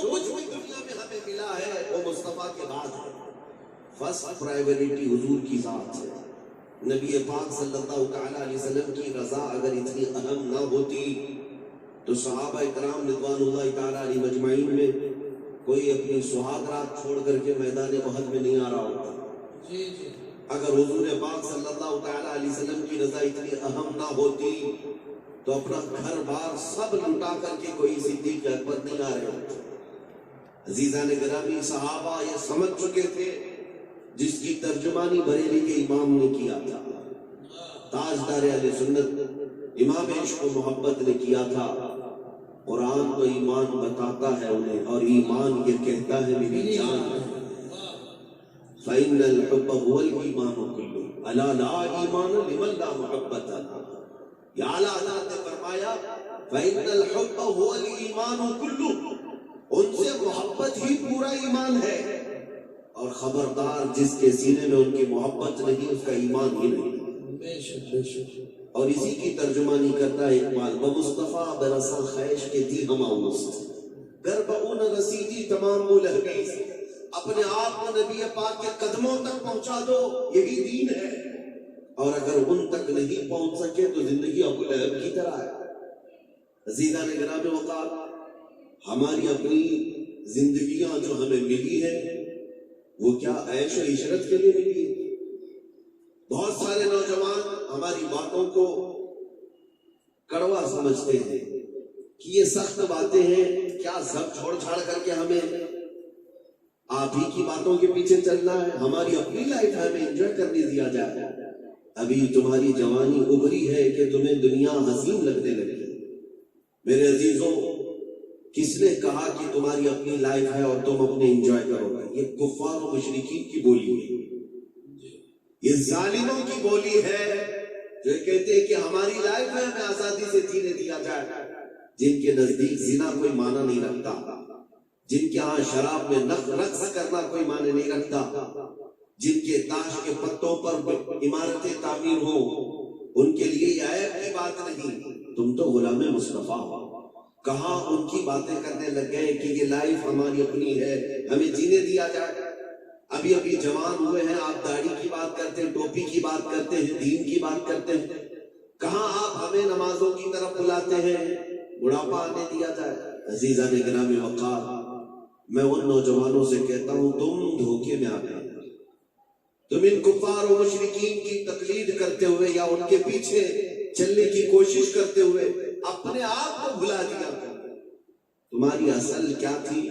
کچھ بھی دنیا میں ہمیں ملا ہے وہ مصطفیٰ کے بعد ہے. فرسٹ پرائیورٹی حضور کی ذات ہے. نبی پاک صلی اللہ تعالیٰ علیہ وسلم کی رضا اگر اتنی اہم نہ ہوتی تو صحابہ کرام رضوان اللہ تعالیٰ علیہ مجمعین میں کوئی اپنی سہاگ رات چھوڑ کر کے میدان احد میں نہیں آ رہا ہوتا. اگر حضور پاک صلی اللہ تعالیٰ علیہ وسلم کی رضا اتنی اہم نہ ہوتی تو اپنا گھر بار سب لٹا کر کے کوئی صدیق اکبر نہیں آ رہے ہوتے. عزیزان گرامی، صحابہ یہ سمجھ چکے تھے جس کی ترجمانی بریلی کے امام نے کیا تھا، تاجدار اہل سنت امام عشق و محبت نے کیا تھا. قرآن تو ایمان بتاتا ہے انہیں، اور ایمان یہ کہتا ہے میری جان فَإِنَّ الْحُبَّ هُوَ الْإِيمَانُ كُلُّهُ أَلَا لَا إِيمَانَ لِمَنْ لَا مُحَبَّةَ لَهُ. یا اعلیٰ حضرت نے فرمایا فَإِنَّ الْحُبَّ هُوَ الْإِيمَانُ كُلُّهُ، ان سے محبت ہی پورا ایمان ہے. اور خبردار جس کے سینے میں ان کی محبت نہیں اس کا ایمان ہی نہیں. اور اسی کی ترجمانی کرتا ہے اقبال بمصطفیٰ برسل خیش کے دی ہم آؤست گربعون رسیدی تمام ملحبیز. اپنے آپ کو نبی پاک کے قدموں تک پہنچا دو، یہی دین ہے. اور اگر ان تک نہیں پہنچ سکے تو زندگی ابو لہب کی طرح ہے. عزیزان گرامی وقار، ہماری اپنی زندگیاں جو ہمیں ملی ہے وہ کیا عیش و عشرت کے لیے ملی ہے؟ بہت سارے نوجوان ہماری باتوں کو کڑوا سمجھتے ہیں کہ یہ سخت باتیں ہیں، کیا سب چھوڑ چھاڑ کر کے ہمیں آپ ہی کی باتوں کے پیچھے چلنا ہے؟ ہماری اپنی لائف ہے، ہمیں انجوائے کرنے دیا جائے. ابھی تمہاری جوانی ابری ہے کہ تمہیں دنیا حسین لگنے لگی. میرے عزیزوں، کس نے کہا کہ تمہاری اپنی لائف ہے اور تم اپنے انجوائے کرو گے؟ یہ کفار و مشرکین کی بولی ہے، یہ ظالموں کی بولی ہے جو کہتے ہیں کہ ہماری لائف ہے، ہمیں آزادی سے جینے دیا جائے. جن کے نزدیک زنا کوئی معنی نہیں رکھتا، جن کے ہاں شراب میں رقص کرنا کوئی معنی نہیں رکھتا، جن کے تاش کے پتوں پر عمارتیں تعمیر ہو، ان کے لیے یہ عیب کی بات نہیں. تم تو غلام مصطفیٰ ہو. کہاں ان کی باتیں کرنے لگ گئے کہ یہ لائف ہماری اپنی ہے، ہمیں جینے دیا جائے. ابھی ابھی جوان ہوئے ہیں، آپ داڑھی کی بات کرتے ہیں، ٹوپی کی بات کرتے ہیں، دین کی بات کرتے ہیں. کہاں آپ ہمیں نمازوں کی طرف بلاتے ہیں، بڑھاپا آنے دیا جائے. عزیزان گرامی وقار، میں ان نوجوانوں سے کہتا ہوں تم دھوکے میں آ گئے. تم ان کفار و مشرکین کی تقلید کرتے ہوئے یا ان کے پیچھے چلنے کی کوشش کرتے ہوئے اپنے آپ کو بھلا دیا. تمہاری اصل کیا تھی؟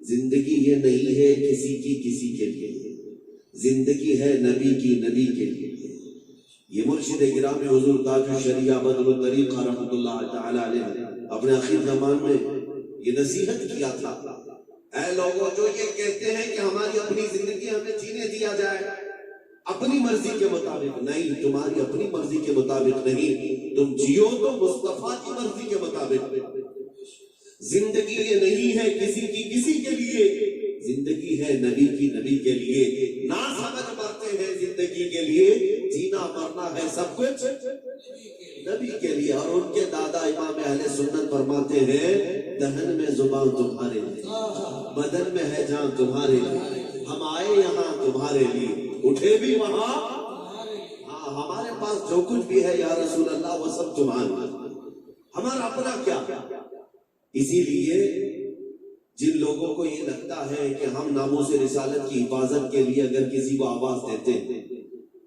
زندگی یہ نہیں ہے کسی کے لیے، زندگی ہے نبی کے لیے. یہ مرشد گرامی حضور تاج الشریعہ بدر الطریقہ رحمۃ اللہ تعالی علیہ اپنے آخر زمان میں یہ نصیحت کیا تھا، اے لوگوں جو یہ کہتے ہیں کہ ہماری اپنی زندگی ہمیں جینے دیا جائے اپنی مرضی کے مطابق. نہیں، تمہاری اپنی مرضی کے مطابق نہیں، تم جیو تو مصطفیٰ کی مرضی کے مطابق. زندگی یہ نہیں ہے کسی کے لیے، زندگی ہے نبی کے لیے. نہ سمجھ مرتے ہیں زندگی کے لیے، جینا مرنا ہے سب کچھ نبی کے لیے. اور ان کے دادا امام اہل سنت فرماتے ہیں دہن میں زبان تمہارے لیے، بدن میں ہے جان تمہارے لیے. ہم آئے یہاں تمہارے لیے، اٹھے بھی وہاں. ہاں، ہمارے پاس جو کچھ بھی ہے یا رسول اللہ وہ سب تمہارا، ہمارا اپنا کیا. اسی لیے جن لوگوں کو یہ لگتا ہے کہ ہم ناموس رسالت کی حفاظت کے لیے اگر کسی کو آواز دیتے ہیں،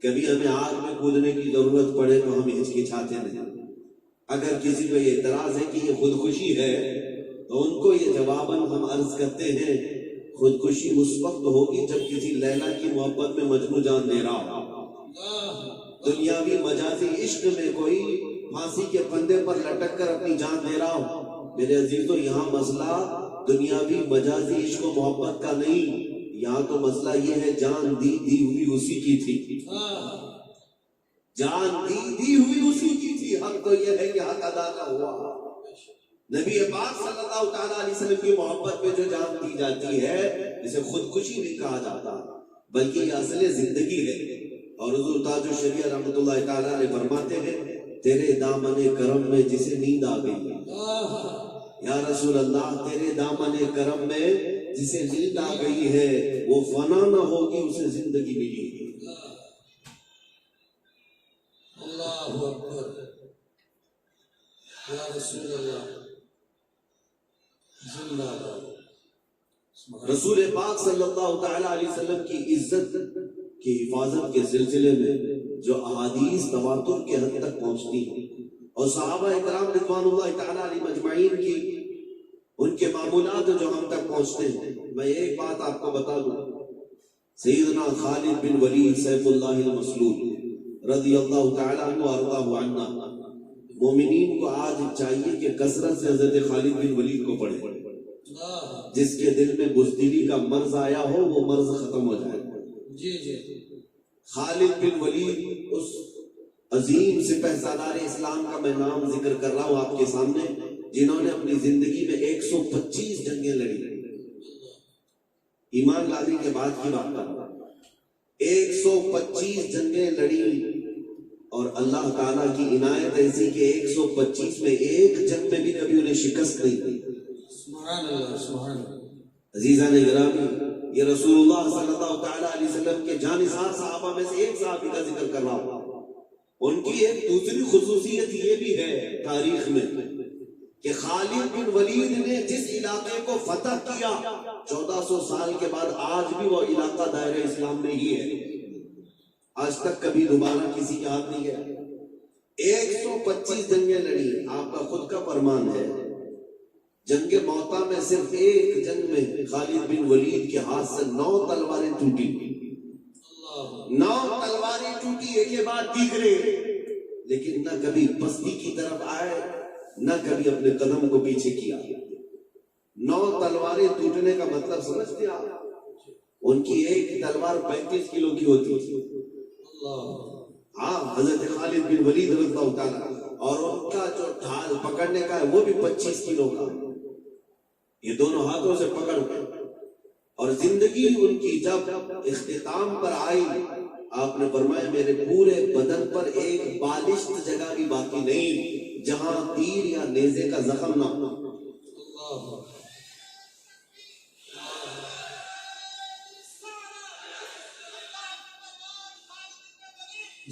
کبھی ہمیں آگ میں کودنے کی ضرورت پڑے تو ہم ہچکچاتے نہیں. اگر کسی کو یہ اعتراض ہے کہ یہ خودکشی ہے تو ان کو یہ جواباً ہم عرض کرتے ہیں خودکشی اس وقت ہوگی جب کسی لیلا کی محبت میں مجنوں جان دے رہا ہو. دنیاوی مجازی عشق میں کوئی پھانسی کے پھندے پر لٹک کر اپنی جان دے رہا ہو. میرے عزیزو، یہاں مسئلہ دنیاوی مجازی عشق و محبت کا نہیں، یہاں تو مسئلہ یہ ہے جان دی ہوئی اسی کی تھی، جان دی ہوئی اسی کی تھی. حق تو یہ ہے کہ حق ادا نہ ہوا. نبی پاک صلی اللہ تعالیٰ علیہ وسلم کی محبت میں جو جان دی جاتی ہے اسے خودکشی نہیں کہا جاتا بلکہ یہ اصل زندگی ہے. اور حضور تاج الشریعہ رحمۃ اللہ تعالیٰ علیہ فرماتے ہیں تیرے دامن کرم میں جسے نیند آ گئی، یا رسول اللہ تیرے دامن کرم میں جسے نیند آ گئی ہے وہ فنا نہ ہوگی، اسے زندگی ملی گی۔ اللہ اکبر، یا رسول اللہ زندہ باد۔ رسول پاک صلی اللہ تعالی علیہ وسلم کی عزت کی حفاظت کے سلسلے میں جو احادیث تواتر کے حد تک پہنچتی ہیں اور صحابہ اکرام رضوان اللہ تعالی علیہ مجمعین کی ان کے معمولات جو ہم تک پہنچتے ہیں، میں ایک بات آپ کو بتا دوں، سیدنا خالد بن ولید سیف اللہ المسلول رضی اللہ تعالی عنہ وارضاہ عنا، مومنین کو آج چاہیے کہ کثرت سے حضرت خالد بن ولید کو پڑھیں، جس کے دل میں بزدلی کا مرض آیا ہو وہ مرض ختم ہو جائے۔ جی جی، خالد بن ولید اس عظیم سپہ سالار اسلام کا میں نام ذکر کر رہا ہوں آپ کے سامنے، جنہوں نے اپنی زندگی میں 125 جنگیں لڑی، ایمان لانے کے بعد کی بات کر رہا ہوں، 125 جنگیں لڑی، اور اللہ تعالیٰ کی عنایت ایسی کہ 125 میں ایک جنگ میں بھی کبھی انہیں شکست نہیں دی۔ سبحان اللہ، سبحان اللہ۔ عزیزان گرامی، یہ رسول اللہ صلی اللہ تعالی علیہ وسلم کے جانثار صحابہ میں سے ایک صحابی کا ذکر کر رہا ہوں۔ ان کی ایک دوسری خصوصیت یہ بھی ہے تاریخ میں کہ خالد بن ولید نے جس علاقے کو فتح کیا 1400 سال کے بعد آج بھی وہ علاقہ دائرہ اسلام میں ہی ہے، آج تک کبھی دوبارہ کسی کے ہاتھ نہیں گیا۔ 125 جنگیں لڑی، آپ کا خود کا فرمان ہے۔ جنگ موتا میں صرف ایک جنگ میں خالد بن ولید کے ہاتھ سے 9 تلواریں ٹوٹی، 9 تلواریں ٹوٹی ایک کے بعد دیگرے، لیکن نہ کبھی پستی کی طرف آئے نہ کبھی اپنے قدم کو پیچھے کیا۔ 9 تلواریں ٹوٹنے کا مطلب سمجھتے آپ؟ ان کی ایک تلوار 35 کلو کی ہوتی تھی۔ ہاں، حضرت خالد بن ولید رضی اللہ تعالیٰ، اور ان کا جو ڈھال پکڑنے کا ہے وہ بھی 25 کلو کا، یہ دونوں ہاتھوں سے پکڑ گئے، اور زندگی ان کی جب اختتام پر آئی آپ نے فرمایا میرے پورے بدن پر ایک بالشت جگہ بھی باقی نہیں جہاں تیر یا نیزے کا زخم نہ ہو۔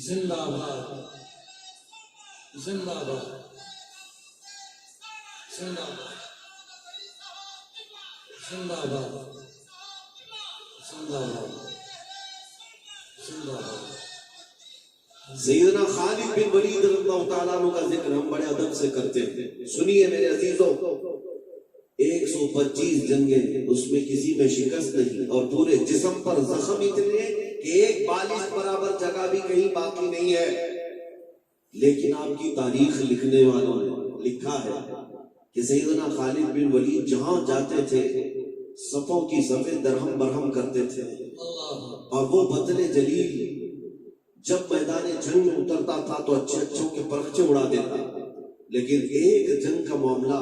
زندہ باد، زندہ باد، زندہ باد، زندہ باد، زندہ باد، زندہ باد۔ سیدنا خالد بن ولید رضی اللہ تعالیٰ عنہ کا ذکر ہم بڑے ادب سے کرتے ہیں۔ سنیے میرے عزیزوں، 125 جنگیں، اس میں کسی میں شکست نہیں، اور پورے جسم پر زخم اتنے کہ ایک بالش برابر جگہ بھی کہیں باقی نہیں ہے، لیکن آپ کی تاریخ لکھنے والوں نے لکھا ہے کہ سیدنا خالد بن ولید جہاں جاتے تھے صفوں کی صفیں درہم برہم کرتے تھے، اور وہ بدل جلیل جب میدان جنگ میں اترتا تھا تو اچھے اچھوں کے پرخچے اڑا دیتا، لیکن ایک جنگ کا معاملہ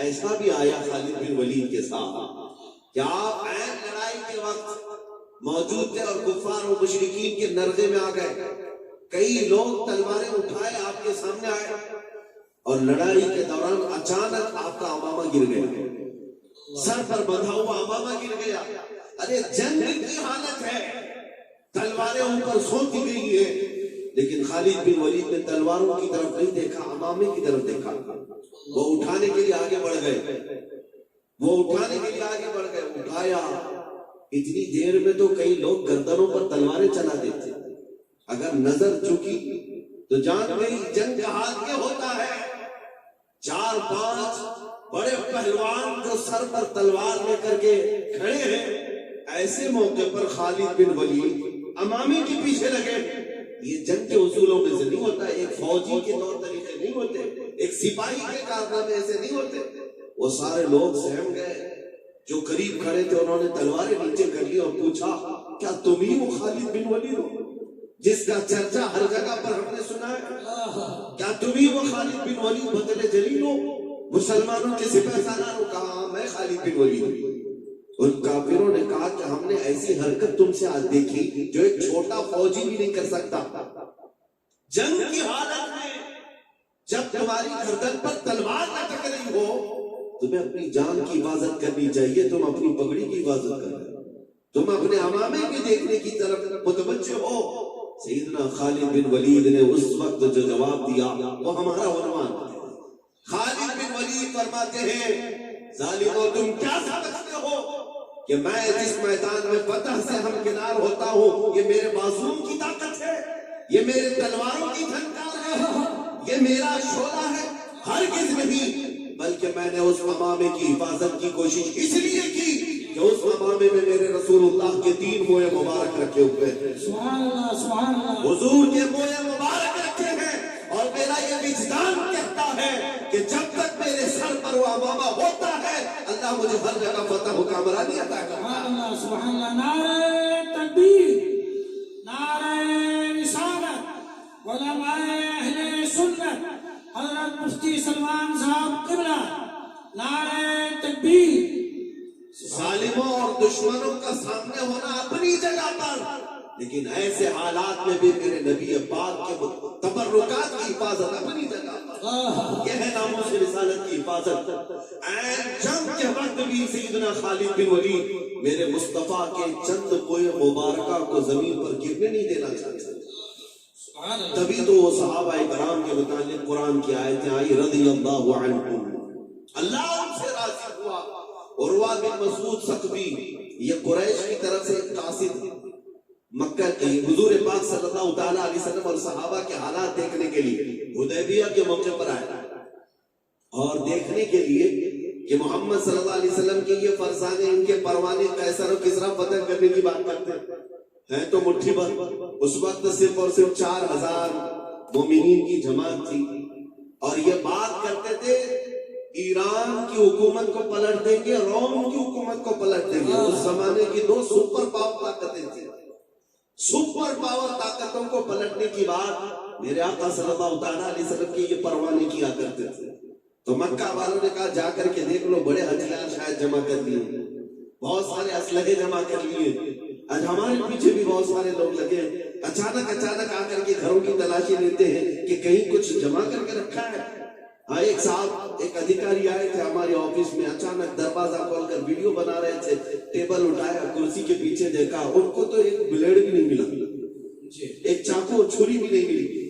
ایسا بھی آیا خالد بن ولید کے ساتھ کہ آپ عین لڑائی کے وقت موجود تھے اور کفار و مشرکین کے نرغے میں آ گئے، کئی لوگ تلواریں اٹھائے آپ کے سامنے آئے، اور لڑائی کے دوران اچانک آپ کا امامہ گر گیا، سر پر بندھا ہوا امامہ گر گیا۔ ارے جنگ کی حالت ہے، تلواریں اوپر سونتی گئی ہیں، لیکن خالد بن ولید نے تلواروں کی طرف نہیں دیکھا، امامے کی طرف دیکھا۔ وہ اٹھانے کے لیے آگے بڑھ گئے، وہ اٹھانے کے لیے آگے بڑھ گئے، اٹھایا، اتنی دیر میں تو کئی لوگ گردنوں پر تلواریں چلا دیتے، اگر نظر چکی تو جان گئی جنگ کا حال کیا ہوتا ہے۔ 4-5 بڑے پہلوان جو سر پر تلوار لے کر کے کھڑے ہیں، ایسے موقع پر خالد بن ولید امامی کے پیچھے لگے۔ یہ جنگ کے اصولوں میں سے نہیں ہوتا، ایک فوجی کے طور طریقے نہیں ہوتے، ایک سپاہی کے کارنامے ایسے نہیں ہوتے۔ وہ سارے لوگ سہم گئے، جو قریب کھڑے تھے انہوں نے تلواریں نیچے کر لی اور پوچھا کیا تم ہی وہ خالد بن ولید ہو جس کا چرچا ہر جگہ پر ہم نے سنا ہے؟ کیا تم ہی وہ خالد بن ولید بدل جلیل ہو، مسلمانوں کے سپہ سالار ہو؟ کہا میں خالد بن ولید ہوں۔ ان کافروں نے کہا کہ ہم نے ایسی حرکت تم سے آج دیکھی جو ایک چھوٹا فوجی بھی نہیں کر سکتا۔ جنگ کی حالت میں جب تمہاری گردن پر تلوار نہ ٹک رہی ہو تمہیں اپنی جان کی حفاظت کرنی چاہیے، تم اپنی پگڑی کی حفاظت کر رہے ہو، تم اپنے امامے کے دیکھنے کی طرف متوجہ ہو۔ سیدنا خالد بن ولید نے اس وقت جو جواب دیا وہ ہمارا عنوان ہے۔ خالد بن ولید فرماتے ہیں ظالمو تم کیا سمجھتے ہو کہ میں جس میدان میں فتح سے ہمکنار ہوتا ہوں یہ میرے بازوؤں کی طاقت ہے، یہ میرے تلواروں کی جھنکار ہے، یہ میرا شعلہ ہے؟ ہرگز نہیں، بلکہ میں نے اس امامے کی حفاظت کی کوشش اس لیے کی کہ اس امامے میں میرے رسول اللہ کے 3 موئے مبارک رکھے ہوئے ہیں، سبحان اللہ سبحان اللہ، حضور کے موئے مبارک رکھے ہیں، اور میرا یہ وجدان کہتا ہے کہ جب تک میرے سر پر وہ امامہ ہوتا ہے اللہ مجھے ہر جگہ فتح و کامرانی عطا کرتا ہے۔ سبحان اللہ سبحان اللہ، نعرہ تکبیر، نعرہ رسالت، علماء اہل سنت، حضرت مفتی سلمان صاحب قبلہ، نعرہ تکبیر۔ ظالموں اور دشمنوں کا سامنے ہونا اپنی جگہ پر، لیکن ایسے حالات میں بھی میرے نبی پاک کے تبرکات کی حفاظت اپنی جگہ پر، یہ ہے ناموس رسالت کی حفاظت۔ این جنگ کے وقت بھی سیدنا خالد بن ولید میرے مصطفیٰ کے چند موئے مبارکہ کو زمین پر گرنے نہیں دینا چاہتے، تبھی تو وہ صحابہ کرام کے متعلق قرآن کی آیتیں آئی رضی اللہ عنہم، اللہ ان سے راضی ہوا۔ عروہ بن مسعود ثقفی یہ قریش کی طرف سے ایک قاصد مکہ کے حضور پاک صلی اللہ تعالیٰ علیہ وسلم اور صحابہ کے حالات دیکھنے کے لیے حدیبیہ کے موقع پر آیا، اور دیکھنے کے لیے کہ محمد صلی اللہ علیہ وسلم کے یہ فرزانے ان کے پروانے قیصر و کسریٰ فتح کرنے کی بات کرتے ہیں تو مٹھی بھر، اس وقت صرف اور صرف 4000 مومنین کی جماعت تھی، اور یہ بات کرتے تھے ایران کی حکومت کو پلٹ دیں گے، روم کی حکومت کو پلٹ دیں گے۔ اس زمانے کی 2 سپر پاور طاقتیں تھیں، سپر پاور طاقتوں کو پلٹنے کی بات میرے آقا صلی اللہ تعالیٰ علیہ وسلم کے یہ پروانے کیا کرتے تھے۔ تو مکہ والوں نے کہا جا کر کے دیکھ لو، بڑے ہتھیار شاید جمع کر لیے، بہت سارے اسلحے جمع کر لیے، آج ہمارے پیچھے بھی بہت سارے لوگ لگے، اچانک آ کر کے گھروں کی تلاشی لیتے ہیں کہ کہیں کچھ جمع کر کے رکھا ہے۔ ہاں ایک صاحب ایک ادھیکاری آئے تھے ہمارے آفس میں، اچانک دروازہ کھول کر ویڈیو بنا رہے تھے، ٹیبل اٹھایا، کرسی کے پیچھے دیکھا، ان کو تو ایک بلیڈ بھی نہیں ملا، ایک چاقو اور چھری بھی نہیں ملی۔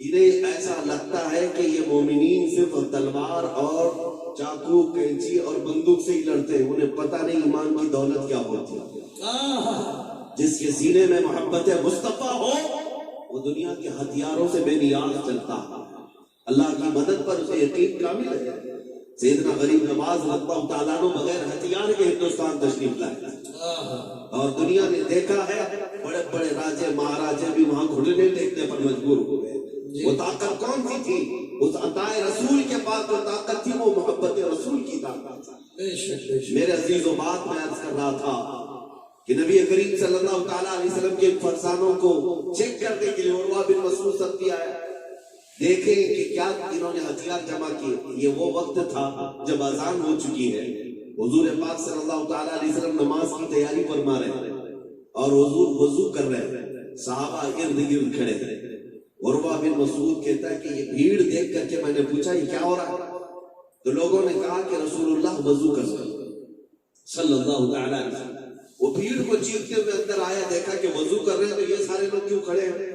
انہیں ایسا لگتا ہے کہ یہ مومنین صرف تلوار اور چاقو، کینچی اور بندوق سے ہی لڑتے ہیں، انہیں پتہ نہیں ایمان کی دولت کیا ہوتی ہے۔ جس کے سینے میں محبت مصطفیٰ ہو وہ دنیا کے ہتھیاروں سے بے نیاز چلتا ہے، اللہ کی مدد پر اسے یقین کامل ہے۔ سیدنا غریب نواز رضی اللہ تعالیٰ عنہ بغیر ہتھیار کے ہندوستان تشریف لائے، اور دنیا نے دیکھا ہے بڑے بڑے راجے مہاراجے بھی وہاں گھٹنے ٹیکنے پر مجبور ہوئے۔ وہ طاقت کون سی تھی؟ اس عطائے رسول کے پاس جو طاقت تھی وہ محبت رسول کی طاقت تھی۔ میرے عزیز و بات میں عرض کر رہا تھا کہ نبی کریم صلی اللہ تعالیٰ علیہ وسلم کے فرزانوں کو چیک کرنے کے لیے عروہ بن مسعود ثقفی آیا، دیکھیں کہ کیا انہوں نے ہتھیار جمع کیے۔ یہ وہ وقت تھا جب اذان ہو چکی ہے، حضور پاک صلی اللہ تعالیٰ علیہ وسلم نماز کی تیاری فرما رہے ہیں اور حضور وضو کر رہے ہیں، صحابہ ارد گرد کھڑے ہیں۔ عروہ بن مسعود کہتا ہے کہ یہ بھیڑ دیکھ کر کے میں نے پوچھا یہ کیا ہو رہا ہے؟ تو لوگوں نے کہا کہ رسول اللہ وضو کر رہے ہیں صلی اللہ تعالیٰ علیہ وسلم۔ وہ بھیڑ کو چیختے ہوئے اندر آیا، دیکھا کہ وضو کر رہے ہیں تو یہ سارے لوگ کیوں کھڑے ہیں؟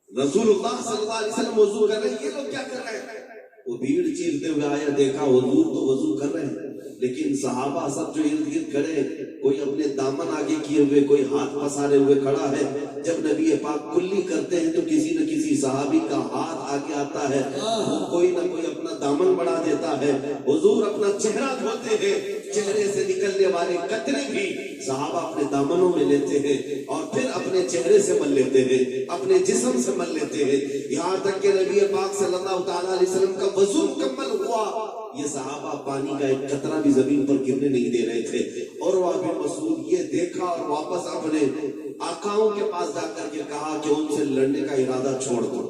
رسول اللہ صلی اللہ علیہ وسلم وضو کر رہے ہیں، یہ لوگ کیا کر رہے ہیں؟ وہ بھیڑ چیختے ہوئے آیا، دیکھا حضور تو وضو کر رہے ہیں، لیکن صحابہ سب جو ارد گرد کھڑے ہیں، کوئی اپنے دامن آگے کیے ہوئے، کوئی ہاتھ پسارے ہوئے کھڑا ہے۔ جب نبی پاک کلی کرتے ہیں تو کسی نہ کسی صحابی کا ہاتھ آگے آتا ہے، وہ کوئی نہ کوئی اپنا دامن بڑھا دیتا ہے۔ حضور اپنا چہرہ دھوتے ہیں، چہرے سے نکلنے والے قطرے بھی صحابہ اپنے دامنوں میں لیتے ہیں اور پھر اپنے چہرے سے مل لیتے ہیں، اپنے جسم سے مل لیتے ہیں، یہاں تک کہ نبی پاک صلی اللہ تعالیٰ علیہ وسلم کا وضو مکمل ہوا، یہ صحابہ پانی کا ایک قطرہ بھی زمین پر گرنے نہیں دے رہے تھے۔ اور عروہ بن مسعود یہ دیکھا اور واپس اپنے آقاؤں کے پاس جا کر کے کہا کہ ان سے لڑنے کا ارادہ چھوڑ دو،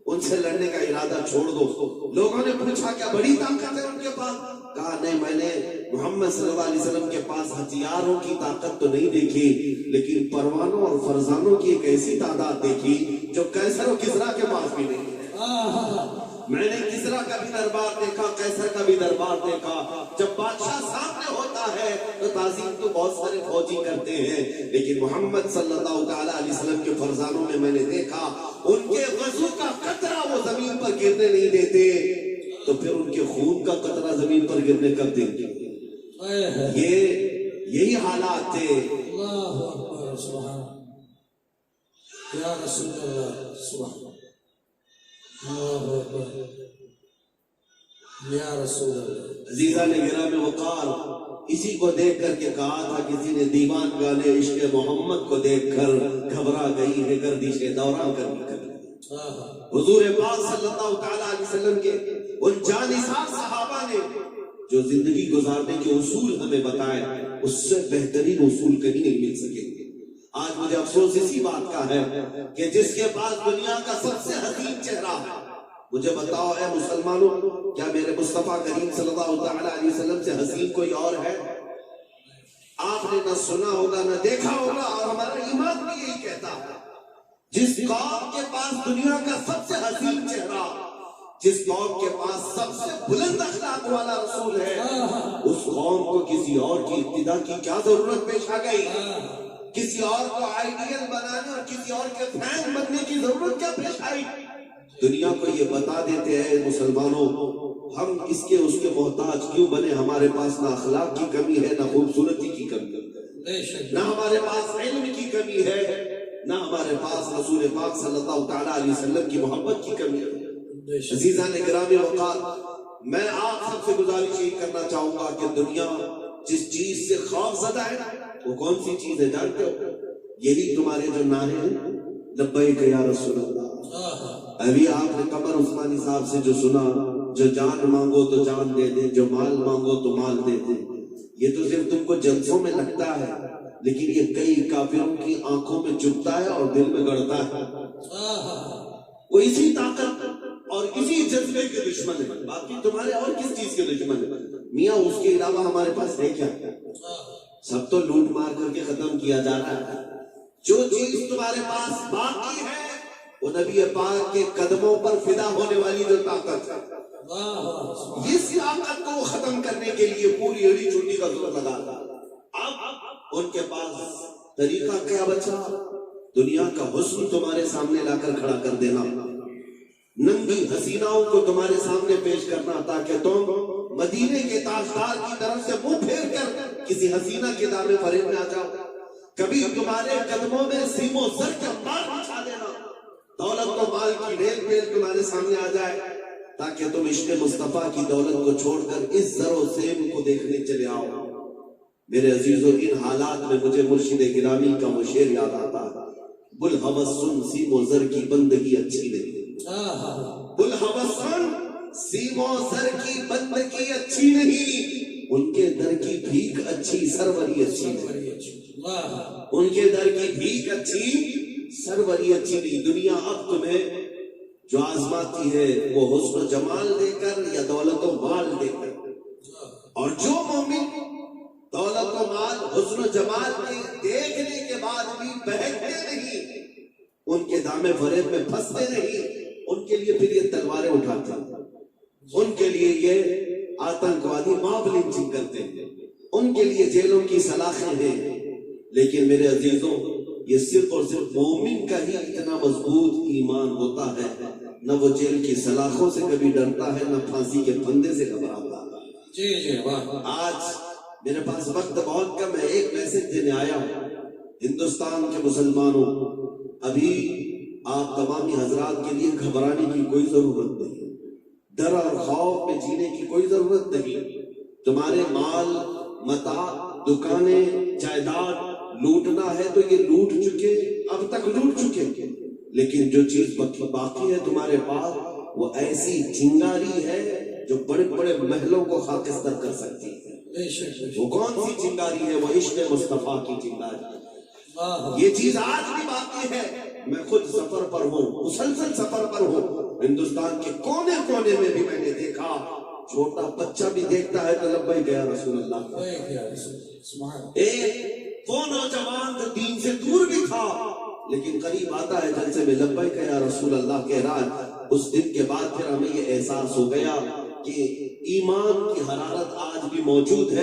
ان سے لڑنے کا ارادہ چھوڑ دو۔ لوگوں نے پوچھا کیا بڑی طاقت ہے ان کے پاس؟ کہا نہیں، میں نے محمد صلی اللہ علیہ وسلم کے پاس ہتھیاروں کی طاقت تو نہیں دیکھی، لیکن پروانوں اور فرزانوں کی ایک ایسی تعداد دیکھی جو قیصر و کسریٰ کے پاس بھی نہیں ہے۔ میں نے کسرا کا بھی دربار دیکھا، قیصر کا بھی دربار دیکھا. جب بادشاہ سامنے ہوتا ہے تو تعظیم تو بہت سارے فوجی کرتے ہیں، لیکن محمد صلی اللہ تعالیٰ علیہ وسلم کے فرزانوں میں نے دیکھا ان کے وضو کا قطرہ وہ زمین پر گرنے نہیں دیتے، تو پھر ان کے خون کا قطرہ زمین پر گرنے کب دیں گے؟ یہی حالات تھے. اللہ اکبر، سبحان یا رسول اللہ، سبحان اللہ اکبر یا رسول اللہ. عزیزان گرامی وقار، اسی کو دیکھ کر کے کہا تھا کسی نے، دیوان گانے عشق محمد کو دیکھ کر گھبرا گئی ہے گردش دوران کرنے کر. حضور پاک صلی اللہ تعالیٰ علیہ وسلم کے ان جانثار صحابہ نے جو زندگی گزارنے کے اصول ہمیں بتائے، اس سے بہترین اصول کہیں نہیں مل سکیں گے. آج مجھے افسوس اسی بات کا ہے کہ جس کے پاس دنیا کا سب سے حسین چہرہ ہے، مجھے بتاؤ اے مسلمانوں، کیا میرے مصطفیٰ کریم صلی اللہ تعالیٰ علیہ وسلم سے حسین کوئی اور ہے؟ آپ نے نہ سنا ہوگا نہ دیکھا ہوگا، اور ہمارا ایمان بھی یہی کہتا ہے. جس قوم کے پاس دنیا کا سب سے حسین چہرہ، جس قوم کے پاس سب سے بلند اخلاق والا رسول ہے، اس قوم کو کسی اور کی اقتدا کی کیا ضرورت پیش آ گئی؟ کسی اور کو آئیڈیل بنانے اور کسی اور کے فین بننے کی ضرورت کیا پیش آئی؟ دنیا کو یہ بتا دیتے ہیں مسلمانوں، ہم اس کے اس کے محتاج کیوں بنے؟ ہمارے پاس نہ اخلاق کی کمی ہے، نہ خوبصورتی کی کمی ہے، نہ ہمارے پاس علم کی کمی ہے، نہ ہمارے پاس رسول پاک صلی اللہ تعالیٰ علیہ وسلم کی محبت کی کمی ہے. عزیزان گرامی وقار، میں آپ سب سے گزارش یہ کرنا چاہوں گا کہ دنیا جس چیز سے خوف زدہ ہے وہ کون سی چیز ہے جانتے ہو؟ یہی تمہارے جو نعرے ہیں، لبیک یا رسول اللہ. ابھی آپ نے قمر عثمانی صاحب سے جو سنا، جو جان مانگو تو جان دے دیں، جو مال مانگو تو مال دے دیں، یہ تو صرف تم کو جلسوں میں لگتا ہے، لیکن یہ کئی کافروں کی آنکھوں میں چبھتا ہے اور دل میں گڑتا ہے. وہ اسی طاقت اور اسی جذبے کے دشمن ہے، باقی تمہارے اور کس چیز کے دشمن ہے؟ میاں اس کے علاوہ ہمارے پاس ہے کیا؟ سب تو لوٹ مار کر کے ختم کیا جا رہا ہے. جو چیز تمہارے پاس باقی ہے وہ نبی پاک کے قدموں پر فدا ہونے والی جو طاقت ہے، اس طاقت کو ختم کرنے کے لیے پوری اڑی چوٹی کا زور لگا تھا. اب ان کے پاس طریقہ کیا بچا؟ دنیا کا حسن تمہارے سامنے لا کر کھڑا کر دینا، ننگی حسیناؤں کو تمہارے سامنے پیش کرنا، تاکہ تم مدینے کے تاجدار کی طرف سے منہ پھیر کر کسی حسینہ کے دامے فریب میں آ جاؤ. کبھی تمہارے قدموں میں سیم و زر کا مال بچھا دینا، دولت و مال کی ریل پیل تمہارے سامنے آ جائے، تاکہ تم عشق مصطفیٰ کی دولت کو چھوڑ کر اس زر و سیم کو دیکھنے چلے آؤ. میرے عزیزوں، ان حالات میں مجھے مرشد گرامی کا وہ شعر یاد آتا ہے، بلحوث سن سیم و زر کی بندگی اچھی نہیں، بلحوث سن سیم و زر کی بندگی اچھی نہیں، ان کے در کی بھیک اچھی سروری اچھی نہیں، ان کے در کی بھیک اچھی سروری اچھی نہیں. دنیا اب تمہیں جو آزماتی ہے وہ حسن و جمال دے کر یا دولت و مال دے کر، اور جو مومن دولت و مال حسن و جمال کے دیکھنے کے بعد بھی بہکتے نہیں، ان کے دامے فریب میں پھنستے نہیں، ان کے لیے پھر یہ تلواریں اٹھاتے ہیں، ان کے لیے یہ آتنکوادی ماب لنچنگ کرتے ہیں، ان کے لیے جیلوں کی سلاخیں ہیں. لیکن میرے عزیزوں، یہ صرف اور صرف مومن کا ہی اتنا مضبوط ایمان ہوتا ہے، نہ وہ جیل کی سلاخوں سے کبھی ڈرتا ہے، نہ پھانسی کے پھندے سے گھبراتا ہے. آج میرے پاس وقت بہت کم ہے، ایک میسج دینے آیا ہوں ہندوستان کے مسلمانوں. ابھی آپ تمامی حضرات کے لیے گھبرانے کی کوئی ضرورت نہیں، ڈر اور خوف میں جینے کی کوئی ضرورت نہیں. تمہارے مال متاع، دکانیں، جائیداد لوٹنا ہے تو یہ لوٹ چکے، اب تک لوٹ چکے، لیکن جو چیز باقی ہے تمہارے پاس وہ ایسی چنگاری ہے جو بڑے بڑے محلوں کو خاکستر کر سکتی ہے. وہ کون سی چنگاری ہے؟ وہ عشق مصطفیٰ کی چنگاری ہے. یہ چیز آج بھی باقی ہے. میں خود سفر پر ہوں، مسلسل سفر پر ہوں، ہندوستان کے کونے کونے میں بھی میں نے دیکھا، چھوٹا بچہ بھی دیکھتا ہے تو لبیک یا رسول اللہ. ایک وہ نوجوان جو دین سے دور بھی تھا لیکن قریب آتا ہے جلسے میں، لبیک یا رسول اللہ کہہ رہا ہے. اس دن کے بعد پھر ہمیں یہ احساس ہو گیا کہ ایمان کی حرارت آج بھی موجود ہے.